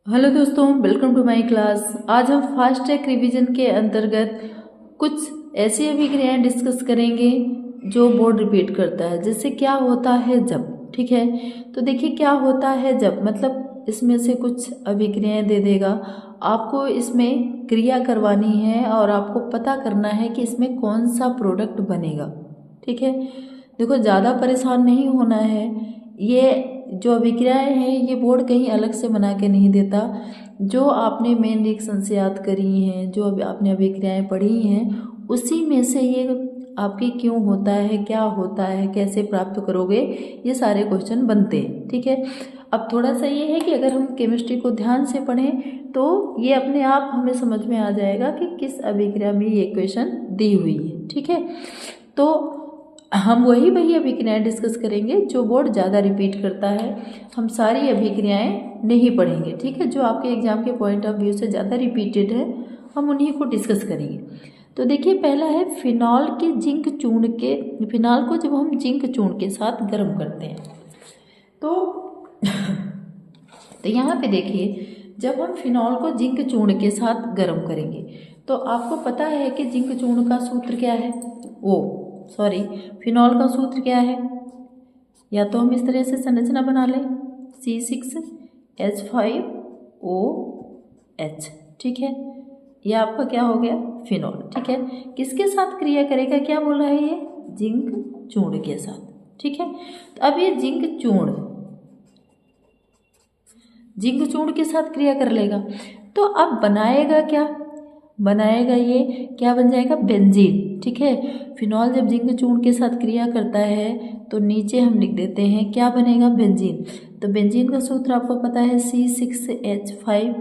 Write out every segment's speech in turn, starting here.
Hello दोस्तों, welcome to my class. आज हम फास्ट ट्रैक रिवीजन के अंतर्गत कुछ ऐसी अभिक्रियाएं डिस्कस करेंगे जो बोर्ड रिपीट करता है। जैसे क्या होता है जब, ठीक है। तो देखिए क्या होता है जब मतलब इसमें से कुछ अभिक्रियाएं दे देगा, आपको इसमें क्रिया करवानी है और आपको पता करना है कि इसमें कौन सा प्रोडक्ट बनेगा, ठीक है। देखो ज़्यादा परेशान नहीं होना है। ये जो अभिक्रियाएं हैं ये बोर्ड कहीं अलग से बना के नहीं देता। जो आपने मेन रिएक्शन से याद करी हैं, जो आपने अभिक्रियाएं पढ़ी हैं, उसी में से ये आपके क्यों होता है, क्या होता है, कैसे प्राप्त करोगे, ये सारे क्वेश्चन बनते हैं, ठीक है। अब थोड़ा सा ये है कि अगर हम केमिस्ट्री को ध्यान से पढ़ें तो ये अपने आप हमें समझ में आ जाएगा कि किस अभिक्रिया में ये इक्वेशन दी हुई है, ठीक है। तो हम वही अभिक्रियाएं डिस्कस करेंगे जो बोर्ड ज़्यादा रिपीट करता है। हम सारी अभिक्रियाएं नहीं पढ़ेंगे, ठीक है। जो आपके एग्जाम के पॉइंट ऑफ व्यू से ज़्यादा रिपीटेड है हम उन्हीं को डिस्कस करेंगे। तो देखिए पहला है फिनॉल के जिंक चूर्ण के, फिनॉल को जब हम जिंक चूर्ण के साथ गर्म करते हैं तो तो यहाँ पे देखिए जब हम फिनॉल को जिंक चूर्ण के साथ गर्म करेंगे तो आपको पता है कि जिंक चूर्ण का सूत्र क्या है, फिनॉल का सूत्र क्या है। या तो हम इस तरह से संरचना बना लें C6H5OH, ठीक है। यह आपका क्या हो गया, फिनॉल, ठीक है। किसके साथ क्रिया करेगा, क्या बोला है ये, जिंक चूर्ण के साथ, ठीक है। तो अब ये जिंक चूर्ण के साथ क्रिया कर लेगा तो अब बनाएगा क्या, ये क्या बन जाएगा, बेंजीन, ठीक है। फिनॉल जब जिंक चूर्ण के साथ क्रिया करता है तो नीचे हम लिख देते हैं क्या बनेगा, बेंजीन। तो बेंजीन का सूत्र आपको पता है C6H5,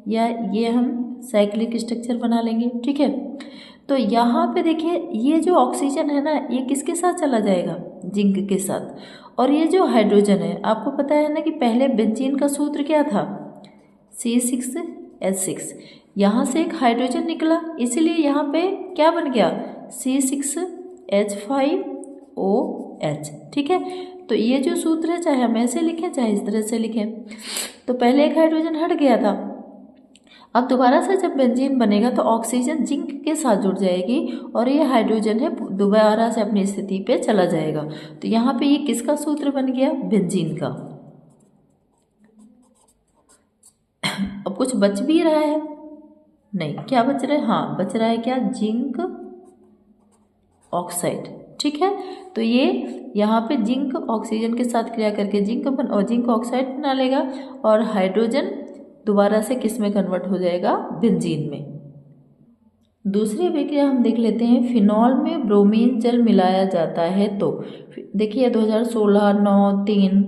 या ये हम साइक्लिक स्ट्रक्चर बना लेंगे, ठीक है। तो यहाँ पे देखिए ये जो ऑक्सीजन है ना ये किसके साथ चला जाएगा, जिंक के साथ। और ये जो हाइड्रोजन है आपको पता है ना कि पहले बेंजीन का सूत्र क्या था, C6H6। यहाँ से एक हाइड्रोजन निकला इसीलिए यहाँ पे क्या बन गया, C6H5OH, ठीक है। तो ये जो सूत्र है चाहे हम ऐसे लिखें चाहे इस तरह से लिखें, तो पहले एक हाइड्रोजन हट गया था। अब दोबारा से जब बेंजीन बनेगा तो ऑक्सीजन जिंक के साथ जुड़ जाएगी और ये हाइड्रोजन है दोबारा से अपनी स्थिति पे चला जाएगा। तो यहाँ पे ये किसका सूत्र बन गया, बेंजीन का। अब कुछ बच भी रहा है, नहीं क्या बच रहा है, हाँ बच रहा है क्या, जिंक ऑक्साइड, ठीक है। तो ये यहाँ पे जिंक ऑक्सीजन के साथ क्रिया करके जिंक ऑक्साइड बना लेगा और हाइड्रोजन दोबारा से किस में कन्वर्ट हो जाएगा, बेंजीन में। दूसरी अभिक्रिया हम देख लेते हैं, फिनॉल में ब्रोमीन जल मिलाया जाता है तो देखिए 2016 9 3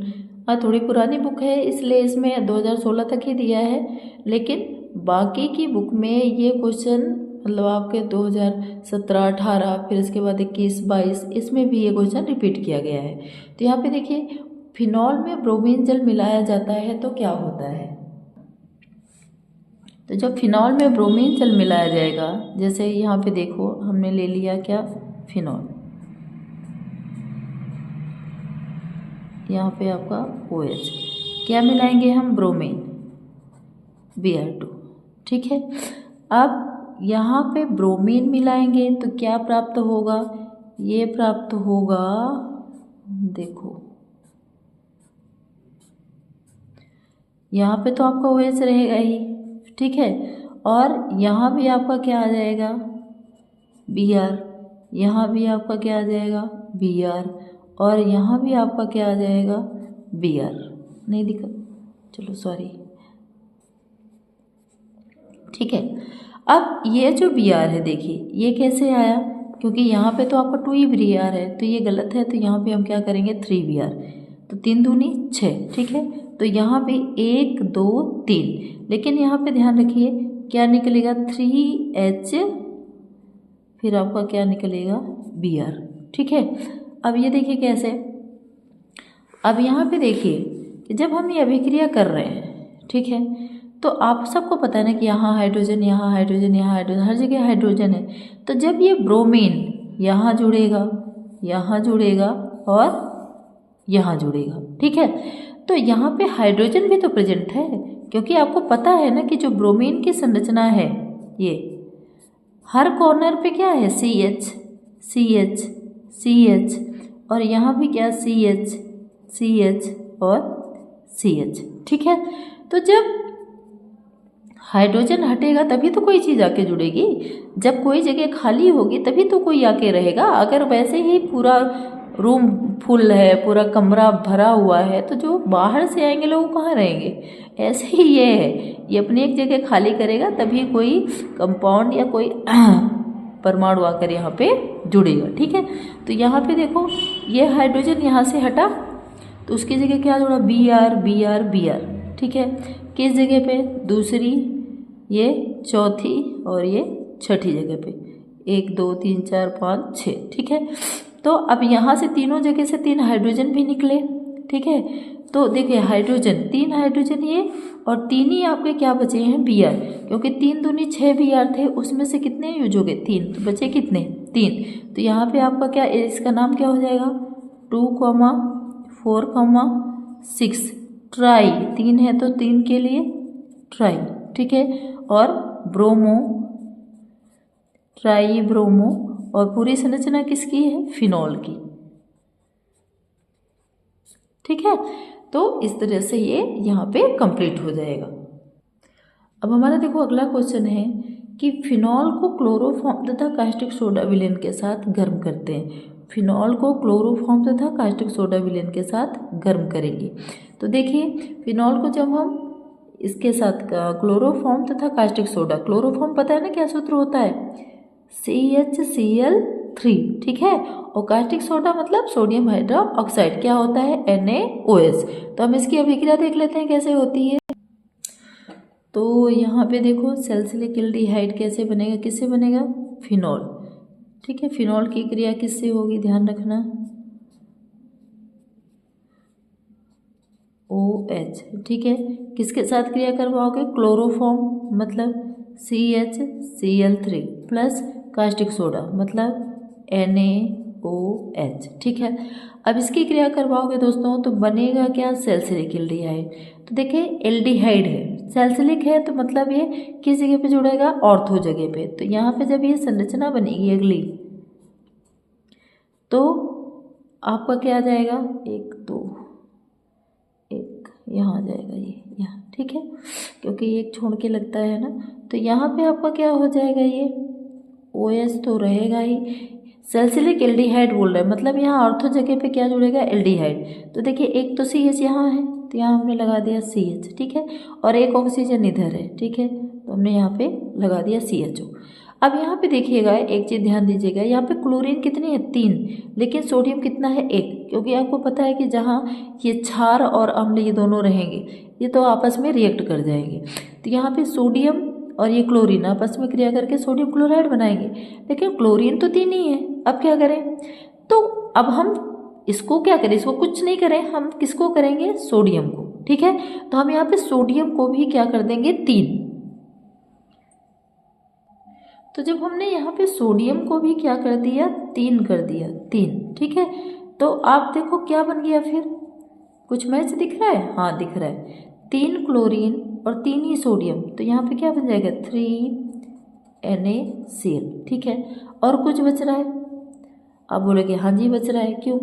थोड़ी पुरानी बुक है इसलिए इसमें 2016 तक ही दिया है, लेकिन बाकी की बुक में ये क्वेश्चन मतलब आपके 2017 18 फिर इसके बाद 21 22 इसमें भी ये क्वेश्चन रिपीट किया गया है। तो यहाँ पे देखिए फिनॉल में ब्रोमीन जल मिलाया जाता है तो क्या होता है। तो जब फिनॉल में ब्रोमीन जल मिलाया जाएगा, जैसे यहाँ पे देखो हमने ले लिया क्या, फिनॉल, यहाँ पे आपका OH, क्या मिलाएंगे हम, ब्रोमीन Br2, ठीक है। अब यहाँ पे ब्रोमीन मिलाएंगे तो क्या प्राप्त होगा, ये प्राप्त होगा, देखो यहाँ पे तो आपका OH रहेगा ही, ठीक है। और यहाँ भी आपका क्या आ जाएगा, Br, यहाँ भी आपका क्या आ जाएगा, Br, और यहाँ भी आपका क्या आ जाएगा, Br, नहीं दिखा, चलो सॉरी, ठीक है। अब ये जो Br है देखिए ये कैसे आया, क्योंकि यहाँ पे तो आपका 2Br है तो ये गलत है, तो यहाँ पे हम क्या करेंगे 3Br, तो 3 दूनी 6, ठीक है। तो यहाँ पे 1 2 3, लेकिन यहाँ पे ध्यान रखिए क्या निकलेगा, 3H, फिर आपका क्या निकलेगा, Br, ठीक है। अब ये देखिए कैसे, अब यहाँ पे देखिए कि जब हम ये अभिक्रिया कर रहे हैं, ठीक है, तो आप सबको पता है ना कि यहाँ हाइड्रोजन यहाँ हाइड्रोजन यहाँ हाइड्रोजन, हर जगह हाइड्रोजन है। तो जब ये ब्रोमीन यहाँ जुड़ेगा और यहाँ जुड़ेगा, ठीक है। तो यहाँ पे हाइड्रोजन भी तो प्रेजेंट है क्योंकि आपको पता है ना कि जो ब्रोमीन की संरचना है ये हर कॉर्नर पे क्या है, CH CH CH, और यहाँ भी क्या, CH CH और CH, ठीक है। तो जब हाइड्रोजन हटेगा तभी तो कोई चीज़ आके जुड़ेगी, जब कोई जगह खाली होगी तभी तो कोई आके रहेगा। अगर वैसे ही पूरा रूम फुल है, पूरा कमरा भरा हुआ है, तो जो बाहर से आएंगे लोग कहाँ रहेंगे। ऐसे ही ये है, ये अपनी एक जगह खाली करेगा तभी कोई कंपाउंड या कोई परमाणु आकर यहाँ पे जुड़ेगा, ठीक है। तो यहाँ पे देखो ये हाइड्रोजन यहाँ से हटा तो उसकी जगह क्या जुड़ा, Br, ठीक है। किस जगह पे, दूसरी, ये चौथी और ये छठी जगह पे, 1 2 3 4 5 6, ठीक है। तो अब यहाँ से तीनों जगह से 3 हाइड्रोजन भी निकले, ठीक है। तो देखिए हाइड्रोजन, 3 हाइड्रोजन ये और 3 ही आपके क्या बचे हैं, Br, क्योंकि 3 दूनी 6 Br थे, उसमें से कितने यूज हो गए, 3, तो बचे कितने, 3। तो यहाँ पे आपका क्या, इसका नाम क्या हो जाएगा, 2, 4, 6, ट्राई, 3 है तो 3 के लिए ट्राई, ठीक है। और ब्रोमो, ट्राई ब्रोमो, और पूरी संरचना किसकी है, फिनॉल की, ठीक है। तो इस तरह से ये यहाँ पे कंप्लीट हो जाएगा। अब हमारा देखो अगला क्वेश्चन है कि फिनॉल को क्लोरोफॉर्म तथा कास्टिक सोडा विलेन के साथ गर्म करते हैं। फिनॉल को क्लोरोफॉर्म तथा कास्टिक सोडा विलेन के साथ गर्म करेंगे। तो देखिए फिनॉल को जब हम इसके साथ क्लोरोफॉर्म तथा कास्टिक सोडा, क्लोरोफॉर्म पता है ना क्या सूत्र होता है, CHCl3, ठीक है। और कास्टिक सोडा मतलब सोडियम हाइड्रोक्साइड, क्या होता है, NaOH। तो हम इसकी अभिक्रिया देख लेते हैं कैसे होती है। तो यहाँ पे देखो सैलिसिलिक एल्डिहाइड कैसे बनेगा, किससे बनेगा, फिनॉल, ठीक है। फिनॉल की क्रिया किससे होगी, ध्यान रखना, OH, ठीक है। किसके साथ क्रिया करवाओगे, क्लोरोफॉर्म मतलब CHCl3 प्लस कास्टिक सोडा मतलब NaOH, ठीक है। अब इसकी क्रिया करवाओगे दोस्तों तो बनेगा क्या, सैलिसिलिक एल्डिहाइड। तो देखिए एल्डिहाइड है, सैलिसिलिक है, तो मतलब ये किस जगह पे जुड़ेगा, ऑर्थो जगह पे। तो यहाँ पे जब ये संरचना बनेगी अगली, तो आपका क्या आ जाएगा, 1 2 1 यहाँ आ जाएगा, ये यहाँ, ठीक है, क्योंकि एक छोड़ के लगता है ना। तो यहाँ पे आपका क्या हो जाएगा, ये OH तो रहेगा ही, सैलिसिलिक एल्डिहाइड बोल रहे हैं, मतलब यहाँ ऑर्थो जगह पे क्या जुड़ेगा, एल्डिहाइड। तो देखिए एक तो CH यहाँ है, तो यहाँ हमने लगा दिया CH, ठीक है। और एक ऑक्सीजन इधर है, ठीक है, तो हमने यहाँ पे लगा दिया CHO। अब यहाँ पे देखिएगा एक चीज़ ध्यान दीजिएगा, यहाँ पे क्लोरीन कितनी है, 3, लेकिन सोडियम कितना है, 1, क्योंकि आपको पता है कि जहाँ ये क्षार और अम्ल ये दोनों रहेंगे ये तो आपस में रिएक्ट कर जाएंगे। तो यहाँ पे सोडियम और ये क्लोरीन आपस में क्रिया करके सोडियम क्लोराइड बनाएंगे, लेकिन क्लोरीन तो 3 ही है। अब क्या करें, तो अब हम इसको क्या करें, इसको कुछ नहीं करें, हम किसको करेंगे, सोडियम को, ठीक है। तो हम यहाँ पे सोडियम को भी क्या कर देंगे, 3। तो जब हमने यहाँ पे सोडियम को भी क्या कर दिया, 3 कर दिया, 3, ठीक है। तो आप देखो क्या बन गया, फिर कुछ मैच दिख रहा है, हाँ दिख रहा है, 3 क्लोरीन और 3 ही सोडियम, तो यहाँ पे क्या बन जाएगा, 3NaCl, ठीक है। और कुछ बच रहा है, आप बोलोगे हाँ जी बच रहा है, क्यों,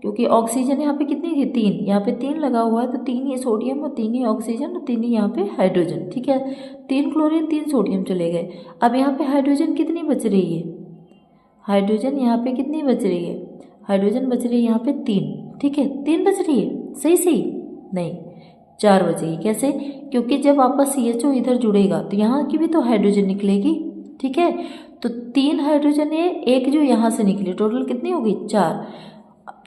क्योंकि ऑक्सीजन यहाँ पे कितनी थी, 3, यहाँ पे 3 लगा हुआ है, तो 3 ही सोडियम और 3 ही ऑक्सीजन और 3 ही यहाँ पे हाइड्रोजन, ठीक है। 3 क्लोरीन 3 सोडियम चले गए। अब यहाँ पे हाइड्रोजन कितनी बच रही है, हाइड्रोजन यहाँ पे कितनी बच रही है, हाइड्रोजन बच रही है यहाँ पे 3, ठीक है, 3 बच रही है, सही नहीं, 4 बचेगी। कैसे, क्योंकि जब आपका CHO इधर जुड़ेगा तो यहाँ की भी तो हाइड्रोजन निकलेगी, ठीक है। तो 3 हाइड्रोजन है, 1 जो यहाँ से निकली, टोटल कितनी होगी,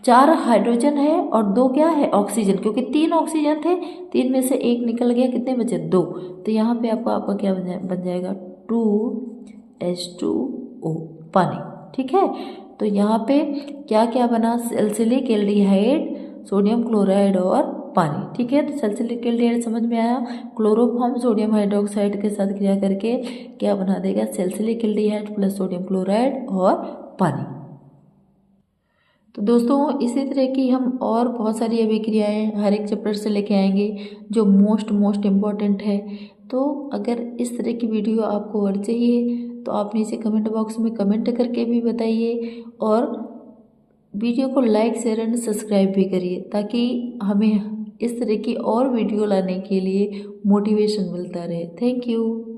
4 हाइड्रोजन है और 2 क्या है, ऑक्सीजन, क्योंकि 3 ऑक्सीजन थे, 3 में से 1 निकल गया, कितने बचे, 2। तो यहाँ पे आपका क्या बन जाएगा, 2H2O, पानी, ठीक है। तो यहाँ पे क्या क्या बना, सैलिसिलिक एल्डिहाइड, सोडियम क्लोराइड और पानी, ठीक है। तो सैलिसिलिक एल्डिहाइड समझ में आया, क्लोरोफॉर्म सोडियम हाइड्रोक्साइड के साथ क्रिया करके क्या बना देगा, salicylic aldehyde plus sodium chloride और पानी। तो दोस्तों इसी तरह की हम और बहुत सारी अभिक्रियाएं हर एक चैप्टर से लेके आएंगे जो मोस्ट इम्पॉर्टेंट है। तो अगर इस तरह की वीडियो आपको और चाहिए तो आप नीचे कमेंट बॉक्स में कमेंट करके भी बताइए और वीडियो को लाइक शेयर एंड सब्सक्राइब भी करिए ताकि हमें इस तरह की और वीडियो लाने के लिए मोटिवेशन मिलता रहे। Thank you.